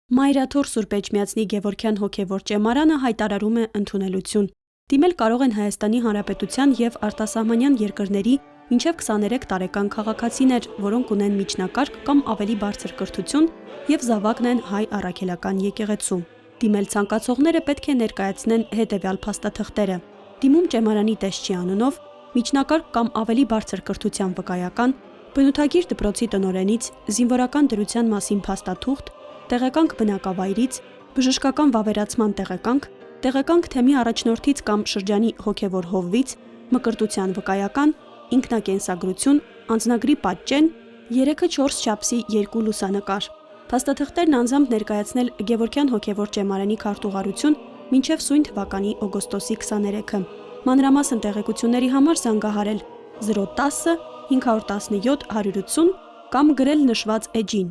Մայրաթոր Սուրբ Էջմիածնի Գևորգյան հոգևոր ճեմարանը հայտարարում է ընդունելություն։ Դիմել կարող են Հայաստանի Հանրապետության և արտասահմանյան երկրների մինչև 23 տարեկան քաղաքացիներ, որոնք ունեն միջնակարգ կամ ավելի բարձր կրթություն և զավակն են հայ առաքելական եկեղեցու։ Դիմել ցանկացողները պետք է ներկայացնեն հետևյալ փաստաթղթերը. դիմում ճեմարանի տեսչի անունով, միջնակարգ կամ ավելի բարձր կրթության վկայական, բնութագիր դպրոցի տնօրենից, զինվորական դրության մասին փաստաթուղթ, տեղեկանք բնակավայրից, բժշկական վավերացման տեղեկանք թեմի առաջնորդից կամ շրջանի հոգևոր հովվից, մկրտության վկայական, ինքնակենսագրություն, անձնագրի պատճեն, 3/4 չափսի 2 լուսանկար։ Փաստաթղթերն անձամբ ներկայացնել Գևորգյան հոգևոր ճեմարանի քարտուղարություն մինչև սույն թվականի օգոստոսի 23-ը։ Մանրամասն տեղեկությունների համար զանգահարել 010 517 180 կամ գրել նշված էջին։